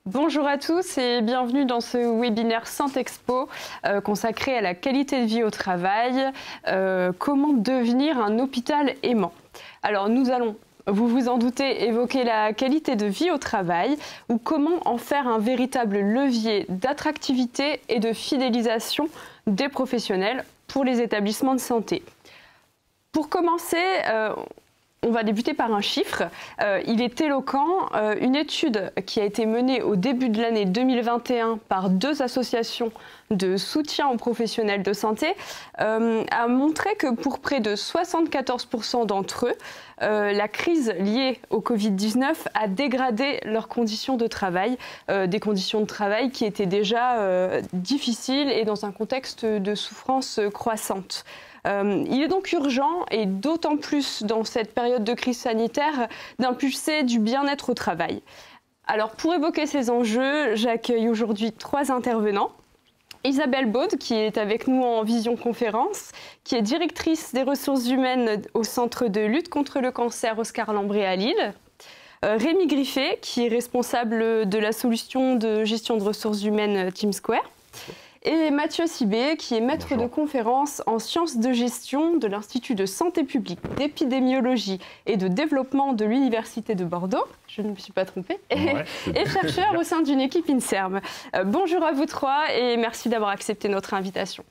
Bonjour à tous et bienvenue dans ce webinaire Santexpo consacré à la qualité de vie au travail, comment devenir un hôpital aimant. Alors nous allons, vous vous en doutez, évoquer la qualité de vie au travail ou comment en faire un véritable levier d'attractivité et de fidélisation des professionnels pour les établissements de santé. Pour commencer, on va débuter par un chiffre. Il est éloquent. Une étude qui a été menée au début de l'année 2021 par deux associations de soutien aux professionnels de santé a montré que pour près de 74% d'entre eux, la crise liée au Covid-19 a dégradé leurs conditions de travail, des conditions de travail qui étaient déjà difficiles et dans un contexte de souffrance croissante. Il est donc urgent, et d'autant plus dans cette période de crise sanitaire, d'impulser du bien-être au travail. Alors pour évoquer ces enjeux, j'accueille aujourd'hui trois intervenants. Isabelle Baud, qui est avec nous en visioconférence, qui est directrice des ressources humaines au Centre de lutte contre le cancer Oscar Lambré à Lille. Rémi Griffet, qui est responsable de la solution de gestion de ressources humaines Team Square. Et Mathieu Sibé, qui est maître de conférence en sciences de gestion de l'Institut de santé publique, d'épidémiologie et de développement de l'Université de Bordeaux, je ne me suis pas trompée, et chercheur au sein d'une équipe INSERM. Bonjour à vous trois et merci d'avoir accepté notre invitation.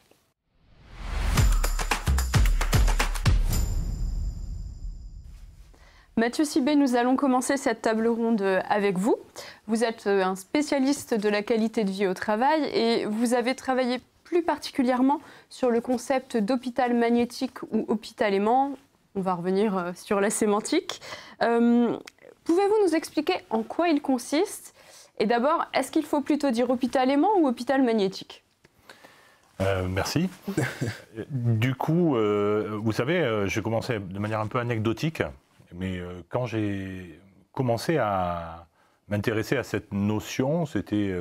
Mathieu Sibé, nous allons commencer cette table ronde avec vous. Vous êtes un spécialiste de la qualité de vie au travail et vous avez travaillé plus particulièrement sur le concept d'hôpital magnétique ou hôpital aimant. On va revenir sur la sémantique. Pouvez-vous nous expliquer en quoi il consiste? Et d'abord, est-ce qu'il faut plutôt dire hôpital aimant ou hôpital magnétique? Merci. Du coup, vous savez, j'ai commencé de manière un peu anecdotique. Mais quand j'ai commencé à m'intéresser à cette notion, c'était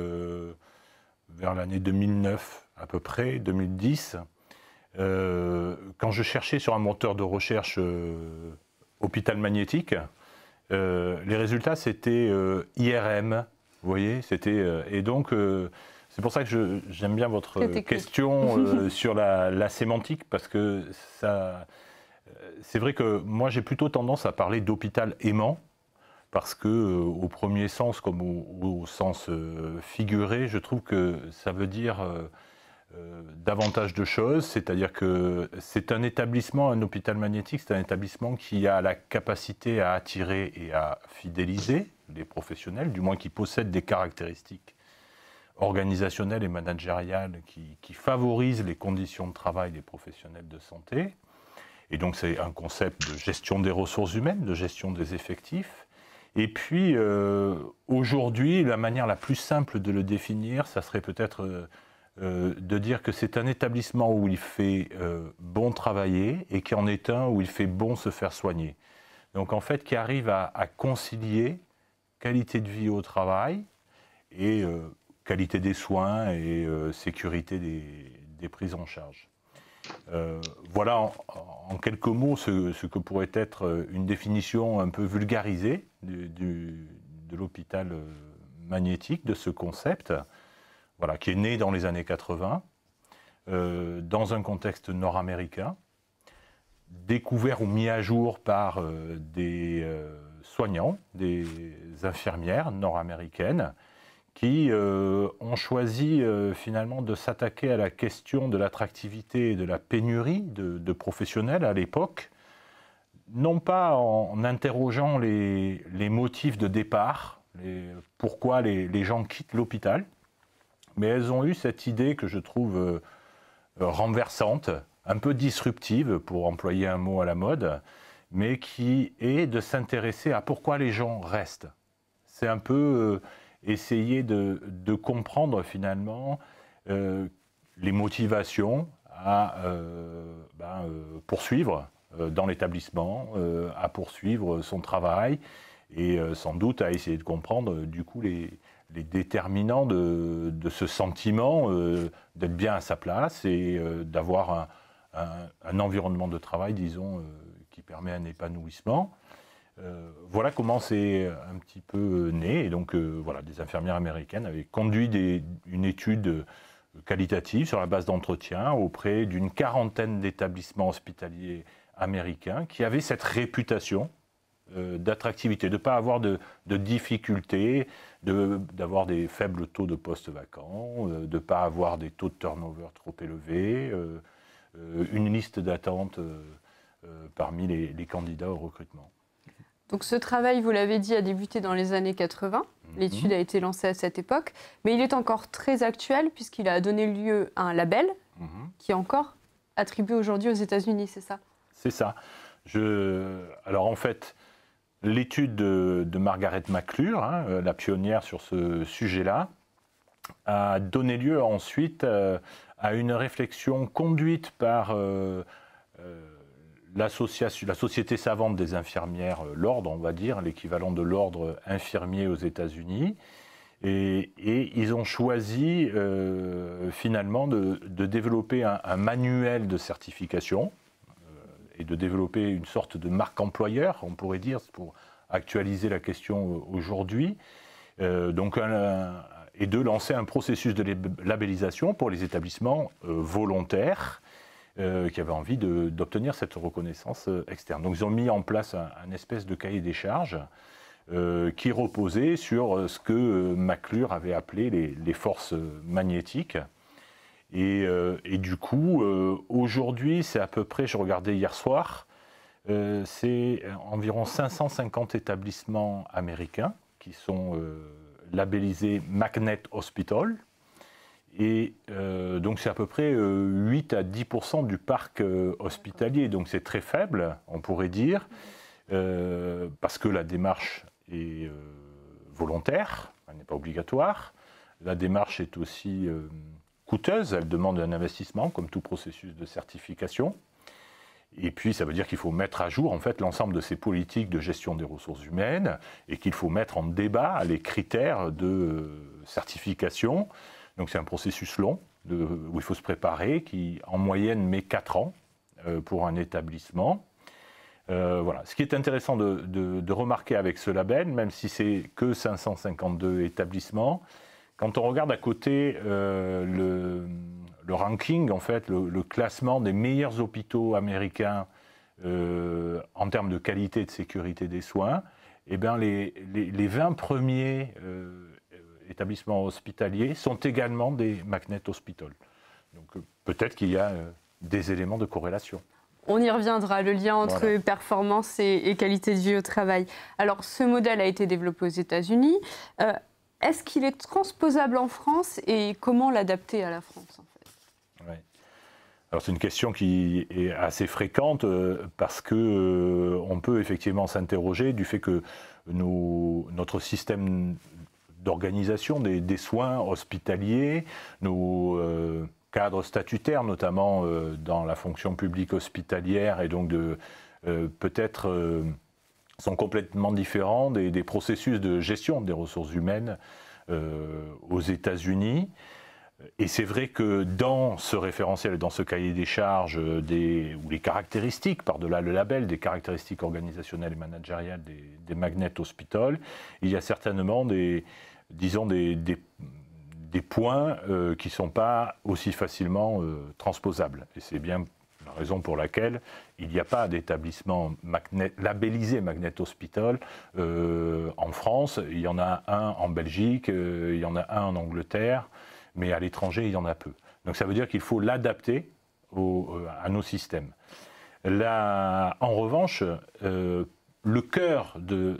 vers l'année 2009 à peu près, 2010, quand je cherchais sur un moteur de recherche hôpital magnétique, les résultats c'était IRM, vous voyez, et donc c'est pour ça que j'aime bien votre question sur la sémantique, parce que ça... C'est vrai que moi j'ai plutôt tendance à parler d'hôpital aimant parce que au premier sens comme au sens figuré, je trouve que ça veut dire davantage de choses, c'est-à-dire que c'est un établissement, un hôpital magnétique, c'est un établissement qui a la capacité à attirer et à fidéliser les professionnels, du moins qui possède des caractéristiques organisationnelles et managériales qui favorisent les conditions de travail des professionnels de santé. Et donc c'est un concept de gestion des ressources humaines, de gestion des effectifs. Et puis aujourd'hui, la manière la plus simple de le définir, ça serait peut-être de dire que c'est un établissement où il fait bon travailler et qui en est un où il fait bon se faire soigner. Donc en fait, qui arrive à concilier qualité de vie au travail et qualité des soins et sécurité des prises en charge. Voilà en quelques mots ce que pourrait être une définition un peu vulgarisée de l'hôpital magnétique, de ce concept, voilà, qui est né dans les années 80, dans un contexte nord-américain, découvert ou mis à jour par des soignants, des infirmières nord-américaines, qui ont choisi finalement de s'attaquer à la question de l'attractivité et de la pénurie de professionnels à l'époque, non pas en interrogeant les motifs de départ, pourquoi les gens quittent l'hôpital, mais elles ont eu cette idée que je trouve renversante, un peu disruptive, pour employer un mot à la mode, mais qui est de s'intéresser à pourquoi les gens restent. C'est un peu... essayer de comprendre finalement les motivations à poursuivre dans l'établissement, à poursuivre son travail et sans doute à essayer de comprendre du coup les déterminants de ce sentiment d'être bien à sa place et d'avoir un environnement de travail, disons, qui permet un épanouissement. Voilà comment c'est un petit peu né. Et donc, voilà, des infirmières américaines avaient conduit une étude qualitative sur la base d'entretien auprès d'une quarantaine d'établissements hospitaliers américains qui avaient cette réputation d'attractivité, de ne pas avoir de difficultés, d'avoir des faibles taux de postes vacants, de ne pas avoir des taux de turnover trop élevés, une liste d'attente parmi les candidats au recrutement. Donc ce travail, vous l'avez dit, a débuté dans les années 80. L'étude a été lancée à cette époque, mais il est encore très actuel puisqu'il a donné lieu à un label qui est encore attribué aujourd'hui aux États-Unis, c'est ça? C'est ça. Alors en fait, l'étude de Margaret McClure, la pionnière sur ce sujet-là, a donné lieu ensuite à une réflexion conduite par la Société savante des infirmières, l'ordre, on va dire, l'équivalent de l'ordre infirmier aux États-Unis. Et ils ont choisi finalement de développer un manuel de certification et de développer une sorte de marque employeur, on pourrait dire, pour actualiser la question aujourd'hui. Et de lancer un processus de labellisation pour les établissements volontaires qui avaient envie d'obtenir cette reconnaissance externe. Donc ils ont mis en place un espèce de cahier des charges qui reposait sur ce que McClure avait appelé les forces magnétiques. Et du coup, aujourd'hui, c'est à peu près, je regardais hier soir, c'est environ 550 établissements américains qui sont labellisés Magnet Hospital. Et donc c'est à peu près 8 à 10% du parc hospitalier. Donc c'est très faible, on pourrait dire, parce que la démarche est volontaire, elle n'est pas obligatoire. La démarche est aussi coûteuse, elle demande un investissement, comme tout processus de certification. Et puis ça veut dire qu'il faut mettre à jour en fait l'ensemble de ces politiques de gestion des ressources humaines et qu'il faut mettre en débat les critères de certification. Donc c'est un processus long où il faut se préparer, qui en moyenne met 4 ans pour un établissement. Voilà. Ce qui est intéressant de remarquer avec ce label, même si c'est que 552 établissements, quand on regarde à côté le ranking, en fait, le classement des meilleurs hôpitaux américains en termes de qualité et de sécurité des soins, eh bien les 20 premiers établissements hospitaliers sont également des Magnet Hospital. Donc peut-être qu'il y a des éléments de corrélation. On y reviendra, le lien entre performance et qualité de vie au travail. Alors ce modèle a été développé aux États-Unis. Est-ce qu'il est transposable en France et comment l'adapter à la France en fait? Ouais. Alors c'est une question qui est assez fréquente parce que on peut effectivement s'interroger du fait que notre système d'organisation des soins hospitaliers, nos cadres statutaires, notamment dans la fonction publique hospitalière, et donc peut-être sont complètement différents des processus de gestion des ressources humaines aux États-Unis. Et c'est vrai que dans ce référentiel, dans ce cahier des charges, ou les caractéristiques, par-delà le label, des caractéristiques organisationnelles et managériales des Magnet Hospital, il y a certainement des points qui ne sont pas aussi facilement transposables. Et c'est bien la raison pour laquelle il n'y a pas d'établissement labellisé Magnet Hospital en France. Il y en a un en Belgique, il y en a un en Angleterre, mais à l'étranger, il y en a peu. Donc ça veut dire qu'il faut l'adapter à nos systèmes. Là, en revanche, le cœur de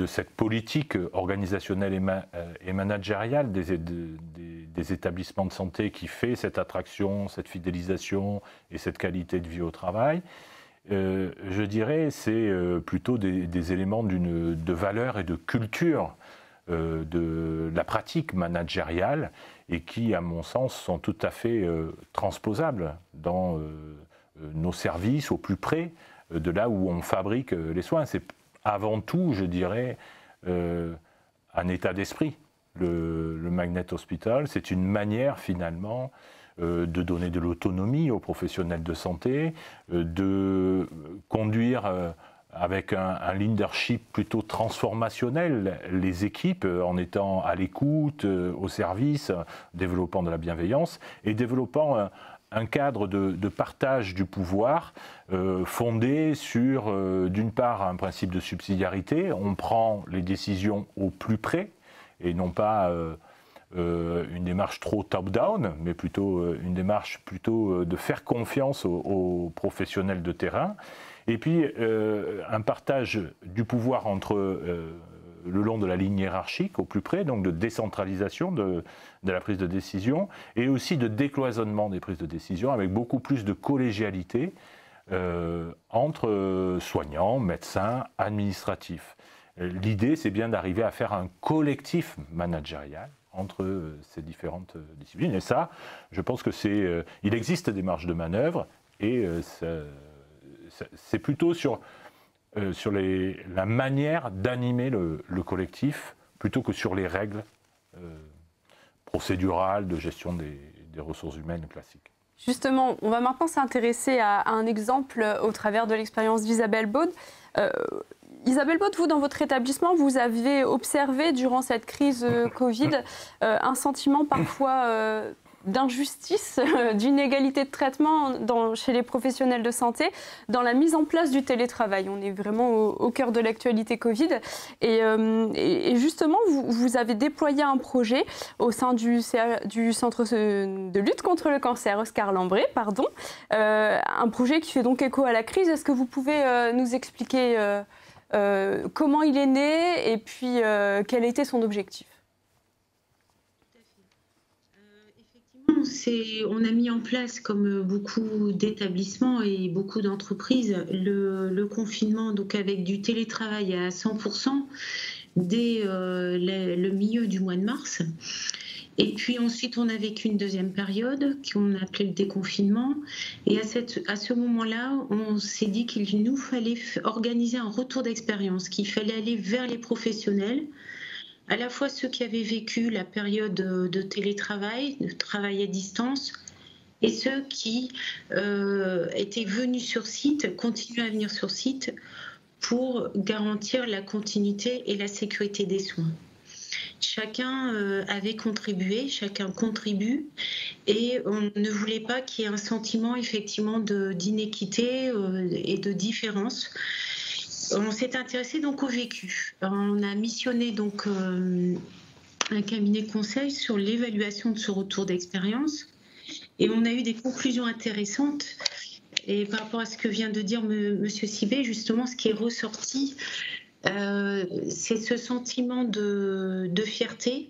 cette politique organisationnelle et managériale des établissements de santé qui fait cette attraction, cette fidélisation et cette qualité de vie au travail, je dirais c'est plutôt des éléments de valeur et de culture de la pratique managériale et qui, à mon sens, sont tout à fait transposables dans nos services au plus près de là où on fabrique les soins. C'est avant tout, je dirais, un état d'esprit. Le Magnet Hospital, c'est une manière finalement de donner de l'autonomie aux professionnels de santé, de conduire avec un leadership plutôt transformationnel les équipes en étant à l'écoute, au service, développant de la bienveillance et développant un cadre de partage du pouvoir fondé sur, d'une part, un principe de subsidiarité. On prend les décisions au plus près et non pas une démarche trop top-down, mais plutôt une démarche plutôt de faire confiance aux professionnels de terrain. Et puis, un partage du pouvoir entre le long de la ligne hiérarchique, au plus près, donc de décentralisation de la prise de décision, et aussi de décloisonnement des prises de décision, avec beaucoup plus de collégialité entre soignants, médecins, administratifs. L'idée, c'est bien d'arriver à faire un collectif managérial entre ces différentes disciplines. Et ça, je pense que il existe des marges de manœuvre, et c'est plutôt sur la manière d'animer le collectif plutôt que sur les règles procédurales de gestion des ressources humaines classiques. Justement, on va maintenant s'intéresser à un exemple au travers de l'expérience d'Isabelle Baud. Isabelle Baud, vous, dans votre établissement, vous avez observé durant cette crise Covid un sentiment parfois d'injustice, d'inégalité de traitement chez les professionnels de santé dans la mise en place du télétravail. On est vraiment au cœur de l'actualité Covid. Et justement, vous avez déployé un projet au sein du Centre de lutte contre le cancer Oscar Lambré, un projet qui fait donc écho à la crise. Est-ce que vous pouvez nous expliquer comment il est né et puis quel était son objectif ? On a mis en place, comme beaucoup d'établissements et beaucoup d'entreprises, le confinement donc avec du télétravail à 100% dès le milieu du mois de mars. Et puis ensuite, on a vécu une deuxième période qu'on appelait le déconfinement. Et à ce moment-là, on s'est dit qu'il nous fallait organiser un retour d'expérience, qu'il fallait aller vers les professionnels, à la fois ceux qui avaient vécu la période de télétravail, de travail à distance, et ceux qui étaient venus sur site, continuent à venir sur site pour garantir la continuité et la sécurité des soins. Chacun avait contribué, chacun contribue, et on ne voulait pas qu'il y ait un sentiment effectivement d'inéquité et de différence. On s'est intéressé donc au vécu. On a missionné donc un cabinet de conseil sur l'évaluation de ce retour d'expérience, et on a eu des conclusions intéressantes. Et par rapport à ce que vient de dire Monsieur Sibé, justement, ce qui est ressorti, c'est ce sentiment de fierté,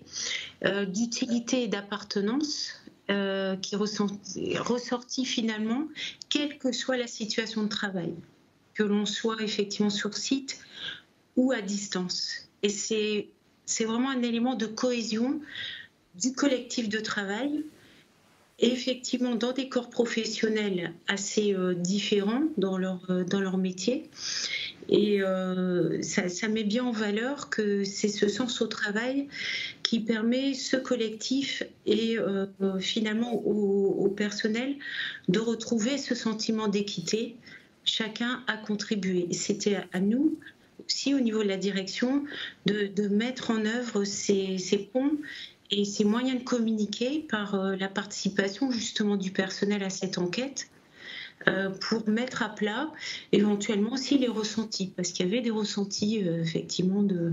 d'utilité et d'appartenance qui est ressorti finalement, quelle que soit la situation de travail, que l'on soit effectivement sur site ou à distance. Et c'est vraiment un élément de cohésion du collectif de travail, et effectivement dans des corps professionnels assez différents dans leur métier. Et ça met bien en valeur que c'est ce sens au travail qui permet ce collectif et finalement au personnel de retrouver ce sentiment d'équité. Chacun a contribué. C'était à nous aussi au niveau de la direction de mettre en œuvre ces ponts et ces moyens de communiquer par la participation justement du personnel à cette enquête, pour mettre à plat éventuellement aussi les ressentis, parce qu'il y avait des ressentis effectivement de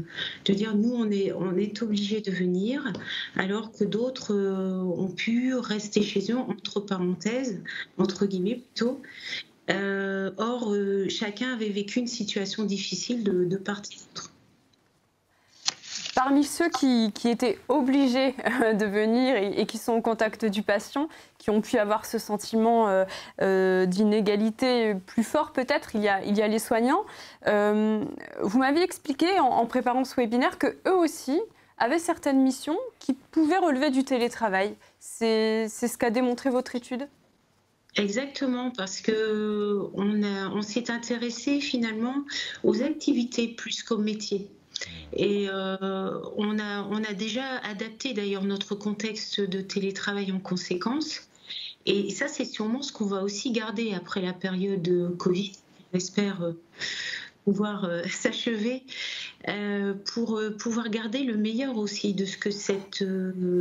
dire nous on est obligés de venir alors que d'autres ont pu rester chez eux, entre parenthèses, entre guillemets plutôt. Or chacun avait vécu une situation difficile de part et d'autre. Parmi ceux qui étaient obligés de venir et qui sont au contact du patient, qui ont pu avoir ce sentiment d'inégalité plus fort peut-être, il y a les soignants. Vous m'aviez expliqué en préparant ce webinaire qu'eux aussi avaient certaines missions qui pouvaient relever du télétravail. C'est ce qu'a démontré votre étude ? Exactement, parce qu'on s'est intéressé finalement aux activités plus qu'aux métiers. Et on a déjà adapté d'ailleurs notre contexte de télétravail en conséquence. Et ça, c'est sûrement ce qu'on va aussi garder après la période Covid, j'espère pouvoir s'achever, pour pouvoir garder le meilleur aussi de ce que cette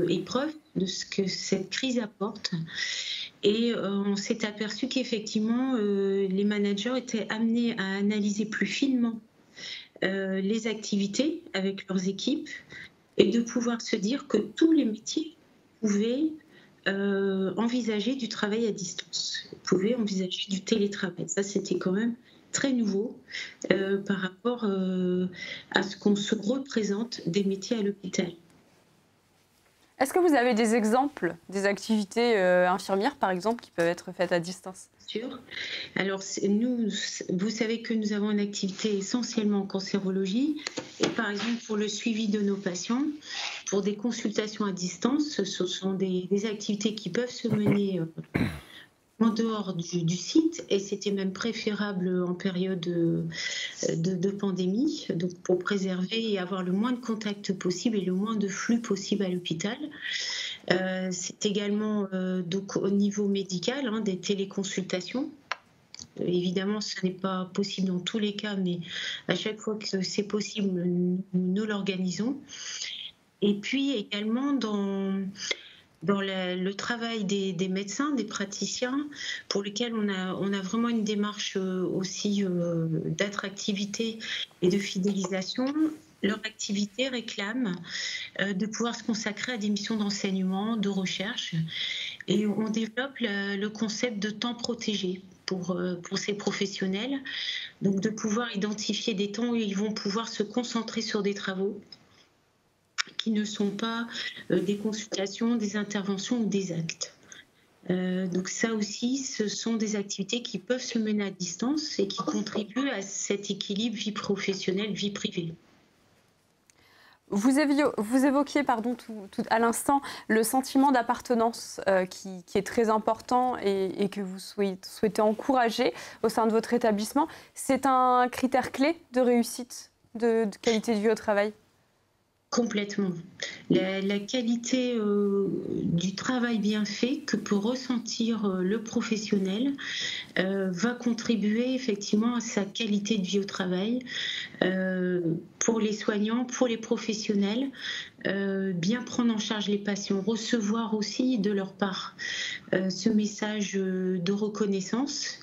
épreuve, de ce que cette crise apporte. Et on s'est aperçu qu'effectivement, les managers étaient amenés à analyser plus finement les activités avec leurs équipes et de pouvoir se dire que tous les métiers pouvaient envisager du travail à distance, pouvaient envisager du télétravail. Ça, c'était quand même très nouveau par rapport à ce qu'on se représente des métiers à l'hôpital. Est-ce que vous avez des exemples, des activités infirmières, par exemple, qui peuvent être faites à distance ? Sûr. Alors, nous, vous savez que nous avons une activité essentiellement en cancérologie. Et par exemple, pour le suivi de nos patients, pour des consultations à distance, ce sont des activités qui peuvent se mener en dehors du site, et c'était même préférable en période de pandémie, donc pour préserver et avoir le moins de contacts possible et le moins de flux possible à l'hôpital. C'est également donc au niveau médical, des téléconsultations. Évidemment, ce n'est pas possible dans tous les cas, mais à chaque fois que c'est possible, nous l'organisons. Et puis également dans le travail des médecins, des praticiens, pour lesquels on a vraiment une démarche aussi d'attractivité et de fidélisation. Leur activité réclame de pouvoir se consacrer à des missions d'enseignement, de recherche. Et on développe le concept de temps protégé pour ces professionnels. Donc de pouvoir identifier des temps où ils vont pouvoir se concentrer sur des travaux qui ne sont pas des consultations, des interventions ou des actes. Donc ça aussi, ce sont des activités qui peuvent se mener à distance et qui contribuent à cet équilibre vie professionnelle, vie privée. Vous évoquiez tout à l'instant le sentiment d'appartenance qui est très important et que vous souhaitez encourager au sein de votre établissement. C'est un critère clé de réussite, de qualité de vie au travail ? Complètement. La qualité du travail bien fait que peut ressentir le professionnel va contribuer effectivement à sa qualité de vie au travail. Pour les soignants, pour les professionnels, bien prendre en charge les patients, recevoir aussi de leur part ce message de reconnaissance.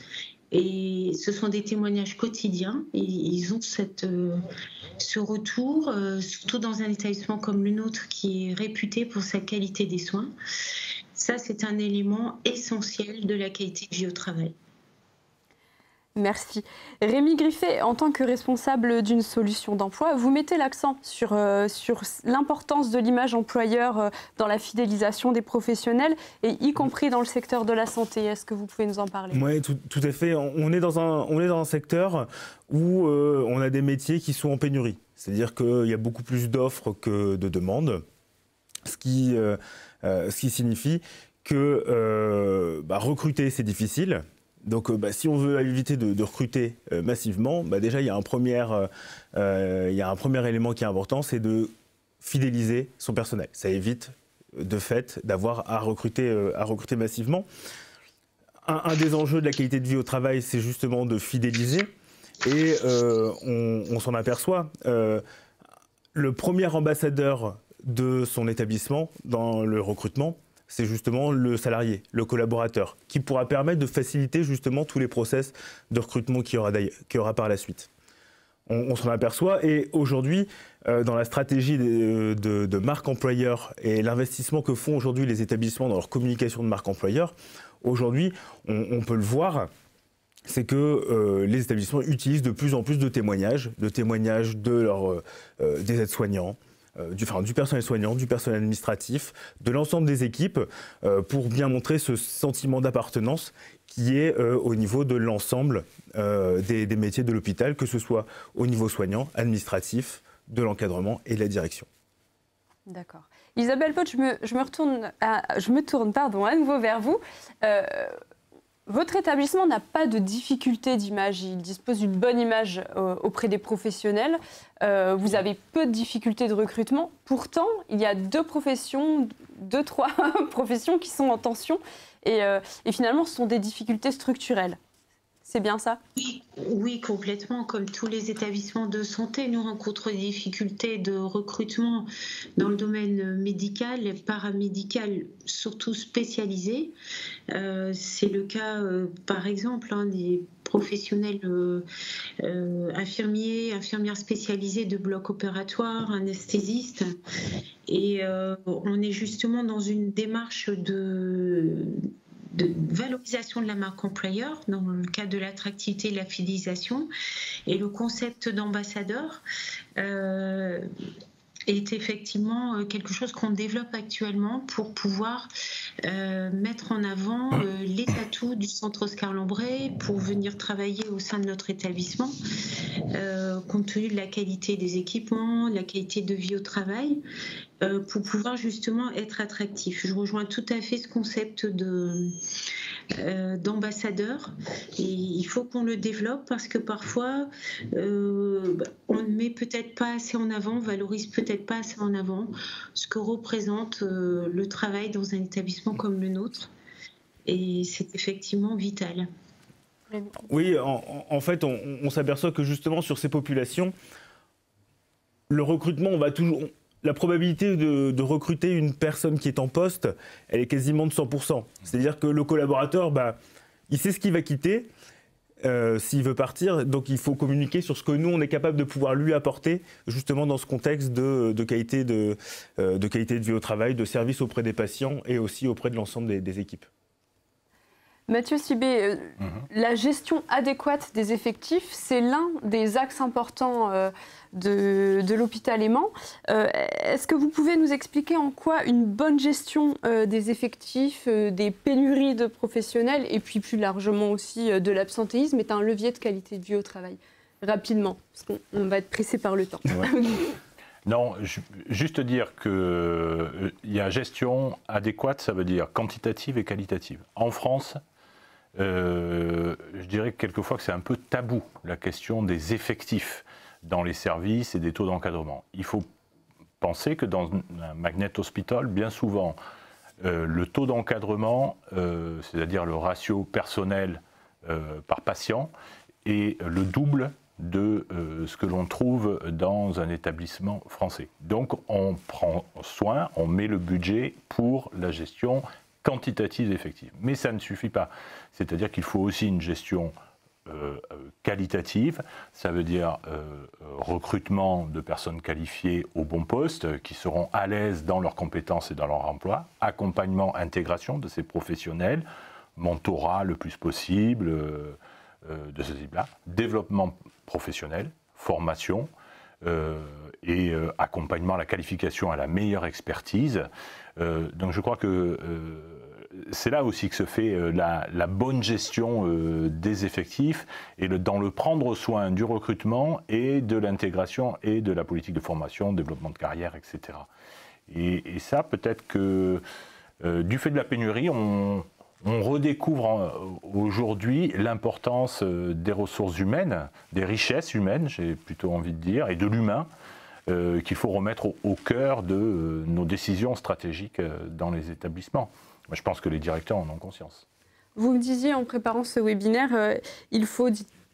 Et ce sont des témoignages quotidiens. Et ils ont ce retour, surtout dans un établissement comme le nôtre qui est réputé pour sa qualité des soins. Ça, c'est un élément essentiel de la qualité de vie au travail. Merci. Rémi Griffet, en tant que responsable d'une solution d'emploi, vous mettez l'accent sur l'importance de l'image employeur dans la fidélisation des professionnels, et y compris dans le secteur de la santé. Est-ce que vous pouvez nous en parler ? Oui, tout à fait. On est dans un secteur où on a des métiers qui sont en pénurie. C'est-à-dire qu'il y a beaucoup plus d'offres que de demandes, ce qui signifie que recruter, c'est difficile. Donc, si on veut éviter de recruter massivement, déjà, il y a un premier élément qui est important, c'est de fidéliser son personnel. Ça évite, de fait, d'avoir à recruter massivement. Un des enjeux de la qualité de vie au travail, c'est justement de fidéliser. Et on s'en aperçoit. Le premier ambassadeur de son établissement dans le recrutement, c'est justement le salarié, le collaborateur, qui pourra permettre de faciliter justement tous les process de recrutement qu'il y aura par la suite. On s'en aperçoit, et aujourd'hui, dans la stratégie de marque employeur et l'investissement que font aujourd'hui les établissements dans leur communication de marque employeur, aujourd'hui, on peut le voir, c'est que les établissements utilisent de plus en plus de témoignages des aides-soignants, du personnel soignant, du personnel administratif, de l'ensemble des équipes, pour bien montrer ce sentiment d'appartenance qui est au niveau de l'ensemble des métiers de l'hôpital, que ce soit au niveau soignant, administratif, de l'encadrement et de la direction. D'accord. Isabelle Poth, je me tourne à nouveau vers vous. Votre établissement n'a pas de difficulté d'image, il dispose d'une bonne image auprès des professionnels. Vous avez peu de difficultés de recrutement. Pourtant, il y a trois professions qui sont en tension et finalement, ce sont des difficultés structurelles. C'est bien ça ? Oui, complètement. Comme tous les établissements de santé, nous rencontrons des difficultés de recrutement dans le domaine médical et paramédical, surtout spécialisé. C'est le cas, par exemple, des professionnels infirmiers, infirmières spécialisées de bloc opératoire, anesthésistes. Et on est justement dans une démarche de valorisation de la marque employeur dans le cadre de l'attractivité et de la fidélisation. Et le concept d'ambassadeur est effectivement quelque chose qu'on développe actuellement pour pouvoir mettre en avant les atouts du centre Oscar Lambret pour venir travailler au sein de notre établissement, compte tenu de la qualité des équipements, de la qualité de vie au travail, pour pouvoir justement être attractif. Je rejoins tout à fait ce concept d'ambassadeur et il faut qu'on le développe parce que parfois on ne met peut-être pas assez en avant, on valorise peut-être pas assez en avant ce que représente le travail dans un établissement comme le nôtre et c'est effectivement vital. Oui, en fait, on s'aperçoit que justement sur ces populations, le recrutement, la probabilité de recruter une personne qui est en poste, elle est quasiment de 100%. C'est-à-dire que le collaborateur, il sait ce qu'il va quitter s'il veut partir. Donc il faut communiquer sur ce que nous, on est capable de pouvoir lui apporter, justement dans ce contexte de qualité de vie au travail, de service auprès des patients et aussi auprès de l'ensemble des équipes. Mathieu Sibé, la gestion adéquate des effectifs, c'est l'un des axes importants de l'hôpital Aimant. Est-ce que vous pouvez nous expliquer en quoi une bonne gestion des effectifs, des pénuries de professionnels et puis plus largement aussi de l'absentéisme est un levier de qualité de vie au travail ? Rapidement, parce qu'on va être pressé par le temps. Ouais. Non, juste dire qu'il y a gestion adéquate, ça veut dire quantitative et qualitative. En France, je dirais quelquefois que c'est un peu tabou, la question des effectifs dans les services et des taux d'encadrement. Il faut penser que dans un Magnet Hospital, bien souvent, le taux d'encadrement, c'est-à-dire le ratio personnel par patient, est le double de ce que l'on trouve dans un établissement français. Donc on prend soin, on met le budget pour la gestion quantitative effective. Mais ça ne suffit pas. C'est-à-dire qu'il faut aussi une gestion qualitative, ça veut dire recrutement de personnes qualifiées au bon poste, qui seront à l'aise dans leurs compétences et dans leur emploi, accompagnement, intégration de ces professionnels, mentorat le plus possible de ce type-là, développement professionnel, formation et accompagnement à la qualification, à la meilleure expertise. Donc je crois que c'est là aussi que se fait la bonne gestion des effectifs et dans le prendre soin du recrutement et de l'intégration et de la politique de formation, développement de carrière, etc. Et ça, peut-être que du fait de la pénurie, on redécouvre aujourd'hui l'importance des ressources humaines, des richesses humaines, j'ai plutôt envie de dire, et de l'humain, qu'il faut remettre au cœur de nos décisions stratégiques dans les établissements. Moi, je pense que les directeurs en ont conscience. Vous me disiez en préparant ce webinaire, il faut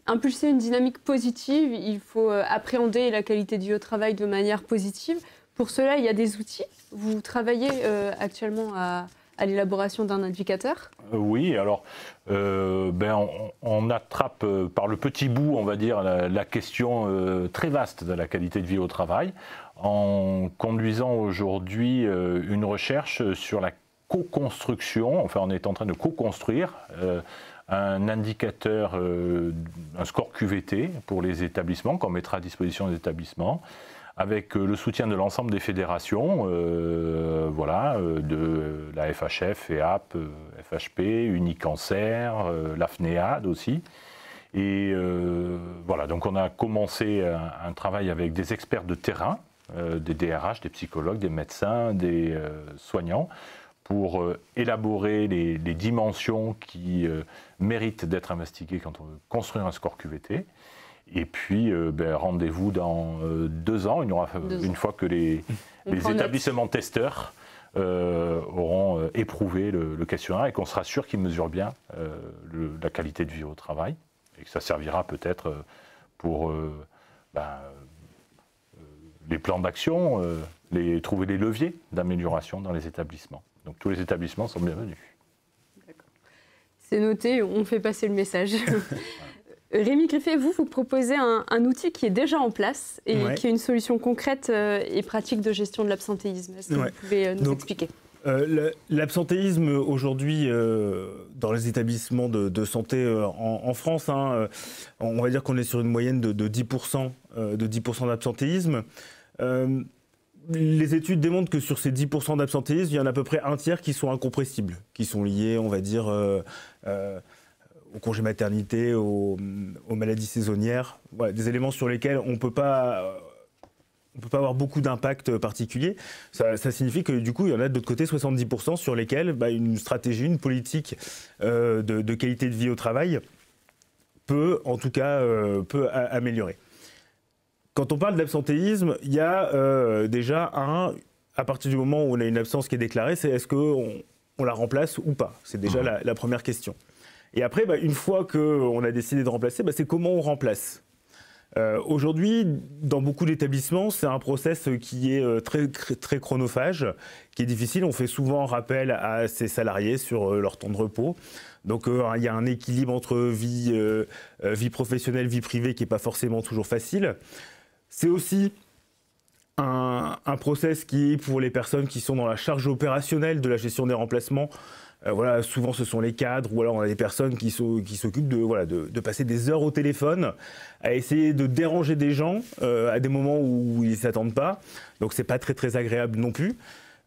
impulser une dynamique positive, il faut appréhender la qualité de vie au travail de manière positive. Pour cela, il y a des outils. Vous travaillez actuellement à l'élaboration d'un indicateur ? Oui, alors on attrape par le petit bout, on va dire, la question très vaste de la qualité de vie au travail en conduisant aujourd'hui une recherche sur la co-construction, enfin on est en train de co-construire un indicateur, un score QVT pour les établissements qu'on mettra à disposition des établissements, avec le soutien de l'ensemble des fédérations, de la FHF, EAP, FHP, Unicancer, l'AFNEAD aussi. Et voilà, donc on a commencé un travail avec des experts de terrain, des DRH, des psychologues, des médecins, des soignants, pour élaborer les dimensions qui méritent d'être investiguées quand on veut construire un score QVT. Et puis, rendez-vous dans 2 ans, une fois que les établissements testeurs auront éprouvé le questionnaire et qu'on sera sûr qu'ils mesurent bien la qualité de vie au travail et que ça servira peut-être pour les plans d'action, trouver les leviers d'amélioration dans les établissements. Donc tous les établissements sont bienvenus. C'est noté, on fait passer le message. Rémi Griffet, vous proposez un outil qui est déjà en place et qui est une solution concrète et pratique de gestion de l'absentéisme. Est-ce que vous pouvez nous expliquer ? L'absentéisme aujourd'hui dans les établissements de santé en France, on va dire qu'on est sur une moyenne de 10% d'absentéisme. Les études démontrent que sur ces 10% d'absentéisme, il y en a à peu près un tiers qui sont incompressibles, qui sont liés, on va dire, au congé maternité, aux maladies saisonnières, voilà, des éléments sur lesquels on ne peut pas avoir beaucoup d'impact particulier. Ça signifie que du coup, il y en a de l'autre côté 70% sur lesquels une stratégie, une politique de qualité de vie au travail peut en tout cas améliorer. Quand on parle d'absentéisme, il y a déjà à partir du moment où on a une absence qui est déclarée, c'est est-ce qu'on la remplace ou pas? C'est déjà la première question. Et après, une fois qu'on a décidé de remplacer, c'est comment on remplace. Aujourd'hui, dans beaucoup d'établissements, c'est un process qui est très, très chronophage, qui est difficile. On fait souvent rappel à ses salariés sur leur temps de repos. Donc il y a un équilibre entre vie professionnelle, vie privée qui n'est pas forcément toujours facile. C'est aussi un process qui est pour les personnes qui sont dans la charge opérationnelle de la gestion des remplacements. Voilà, souvent ce sont les cadres ou alors on a des personnes qui s'occupent de passer des heures au téléphone à essayer de déranger des gens à des moments où ils ne s'attendent pas. Donc c'est pas très très agréable non plus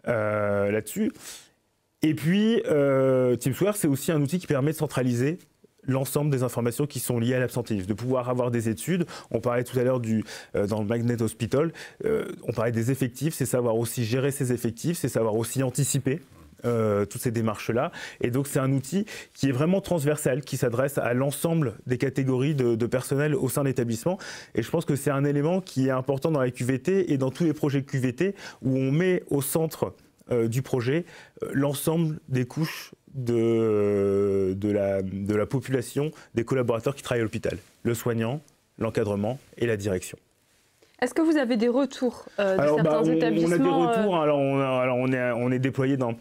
là-dessus. Et puis TeamSquare, c'est aussi un outil qui permet de centraliser l'ensemble des informations qui sont liées à l'absentéisme, de pouvoir avoir des études. On parlait tout à l'heure dans le Magnet Hospital, on parlait des effectifs, c'est savoir aussi gérer ses effectifs, c'est savoir aussi anticiper toutes ces démarches-là. Et donc c'est un outil qui est vraiment transversal, qui s'adresse à l'ensemble des catégories de personnel au sein de l'établissement. Et je pense que c'est un élément qui est important dans la QVT et dans tous les projets QVT où on met au centre du projet l'ensemble des couches de la population, des collaborateurs qui travaillent à l'hôpital, le soignant, l'encadrement et la direction. Est-ce que vous avez des retours de certains établissements? On a des retours, on est déployé dans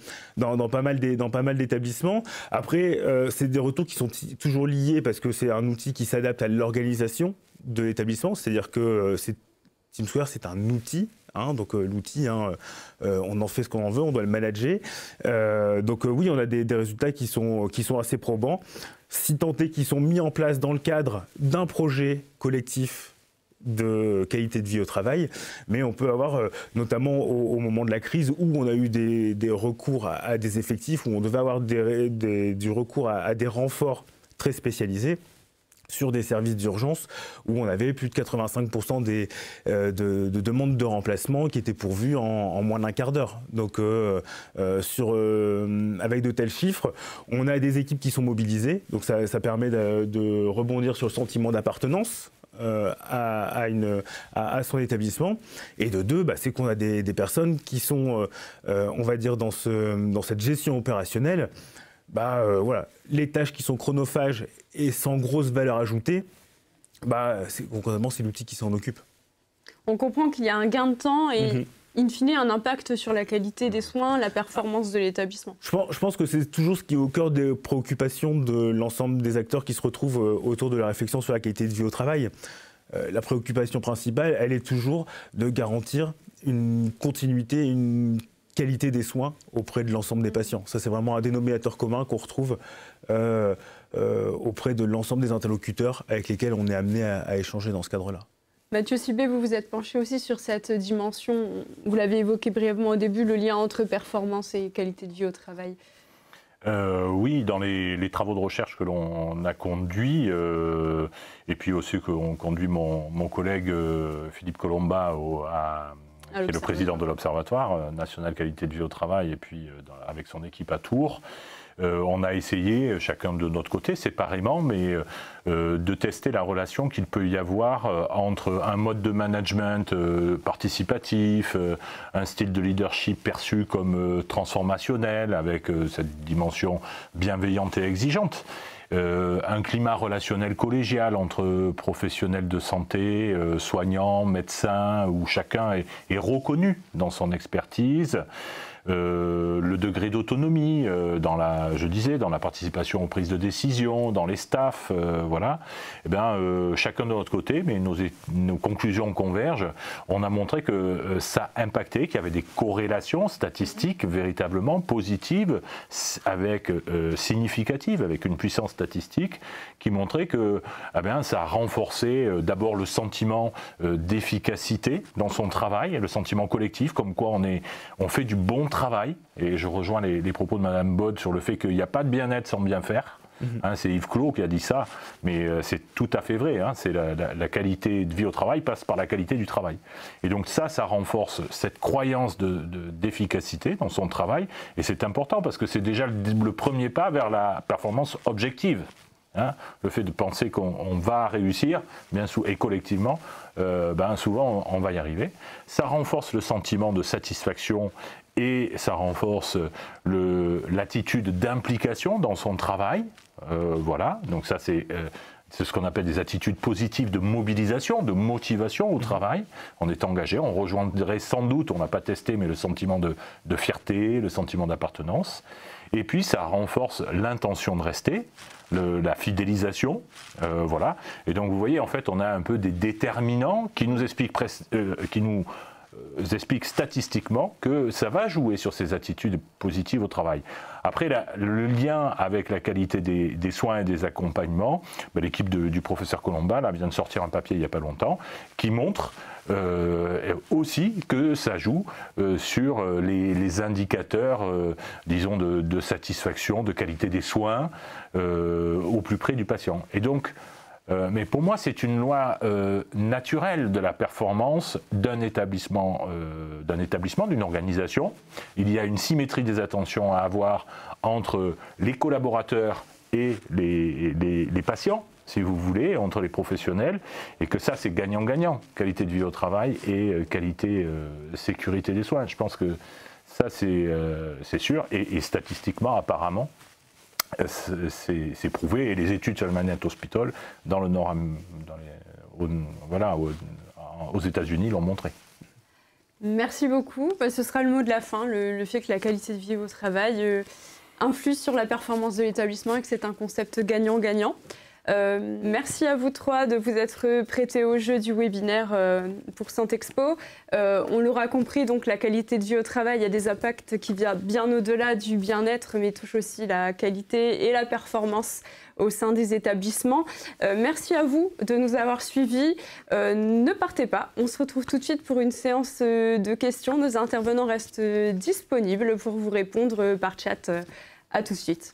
pas mal d'établissements. Après, c'est des retours qui sont toujours liés parce que c'est un outil qui s'adapte à l'organisation de l'établissement, c'est-à-dire que TeamSquare, c'est un outil. Donc l'outil, on en fait ce qu'on en veut, on doit le manager. Donc oui, on a des résultats qui sont assez probants, si tant est qu'ils sont mis en place dans le cadre d'un projet collectif de qualité de vie au travail, mais on peut avoir, notamment au moment de la crise, où on a eu des recours à des effectifs, où on devait avoir du recours à des renforts très spécialisés, sur des services d'urgence où on avait plus de 85% de demandes de remplacement qui étaient pourvues en moins d'un quart d'heure. Donc avec de tels chiffres, on a des équipes qui sont mobilisées, donc ça permet de rebondir sur le sentiment d'appartenance à son établissement. Et de deux, c'est qu'on a des personnes qui sont, on va dire, dans cette gestion opérationnelle, voilà, les tâches qui sont chronophages et sans grosse valeur ajoutée, concrètement, c'est l'outil qui s'en occupe. On comprend qu'il y a un gain de temps et, in fine, un impact sur la qualité des soins, la performance de l'établissement. Je pense que c'est toujours ce qui est au cœur des préoccupations de l'ensemble des acteurs qui se retrouvent autour de la réflexion sur la qualité de vie au travail. La préoccupation principale, elle est toujours de garantir une continuité, une qualité des soins auprès de l'ensemble des patients. Ça, c'est vraiment un dénominateur commun qu'on retrouve auprès de l'ensemble des interlocuteurs avec lesquels on est amené à échanger dans ce cadre-là. Mathieu Sibé, vous vous êtes penché aussi sur cette dimension, vous l'avez évoqué brièvement au début, le lien entre performance et qualité de vie au travail. Oui, dans les travaux de recherche que l'on a conduits, et puis aussi qu'on conduit mon collègue Philippe Colomba qui est le président de l'Observatoire national qualité de vie au travail, et puis avec son équipe à Tours. On a essayé, chacun de notre côté, séparément, mais de tester la relation qu'il peut y avoir entre un mode de management participatif, un style de leadership perçu comme transformationnel, avec cette dimension bienveillante et exigeante, un climat relationnel collégial entre professionnels de santé, soignants, médecins, où chacun est reconnu dans son expertise. Le degré d'autonomie dans la participation aux prises de décision, dans les staffs, voilà. Eh bien, chacun de notre côté, mais nos conclusions convergent. On a montré que ça impactait, qu'il y avait des corrélations statistiques véritablement positives, significatives, avec une puissance statistique qui montrait que ça renforçait d'abord le sentiment d'efficacité dans son travail, le sentiment collectif, comme quoi on fait du bon travail, et je rejoins les propos de Madame Bod sur le fait qu'il n'y a pas de bien-être sans bien faire. C'est Yves Clos qui a dit ça, mais c'est tout à fait vrai. C'est la qualité de vie au travail passe par la qualité du travail. Et donc ça renforce cette croyance d'efficacité dans son travail, et c'est important parce que c'est déjà le premier pas vers la performance objective. Le fait de penser qu'on va réussir, et collectivement, souvent on va y arriver. Ça renforce le sentiment de satisfaction et ça renforce l'attitude d'implication dans son travail. Voilà, donc ça c'est ce qu'on appelle des attitudes positives de mobilisation, de motivation au travail. On est engagé, on rejoindrait sans doute, on n'a pas testé, mais le sentiment de fierté, le sentiment d'appartenance. Et puis ça renforce l'intention de rester, la fidélisation, voilà. Et donc vous voyez, en fait, on a un peu des déterminants qui nous expliquent statistiquement que ça va jouer sur ces attitudes positives au travail. Après, le lien avec la qualité des soins et des accompagnements, l'équipe du professeur Colomba vient de sortir un papier il n'y a pas longtemps qui montre aussi que ça joue sur les indicateurs, disons, de satisfaction, de qualité des soins au plus près du patient. Et donc, mais pour moi, c'est une loi naturelle de la performance d'un établissement, d'une organisation. Il y a une symétrie des attentions à avoir entre les collaborateurs et les patients, si vous voulez, entre les professionnels, et que ça, c'est gagnant-gagnant, qualité de vie au travail et qualité, sécurité des soins. Je pense que ça, c'est sûr, et statistiquement, apparemment, c'est prouvé, et les études sur le Manhattan Hospital dans le Nord, aux États-Unis l'ont montré. Merci beaucoup. Ce sera le mot de la fin, le fait que la qualité de vie au travail influe sur la performance de l'établissement et que c'est un concept gagnant-gagnant. Merci à vous trois de vous être prêtés au jeu du webinaire pour Santexpo. On l'aura compris, donc la qualité de vie au travail a des impacts qui viennent bien au-delà du bien-être, mais touchent aussi la qualité et la performance au sein des établissements. Merci à vous de nous avoir suivis. Ne partez pas, on se retrouve tout de suite pour une séance de questions. Nos intervenants restent disponibles pour vous répondre par chat. À tout de suite.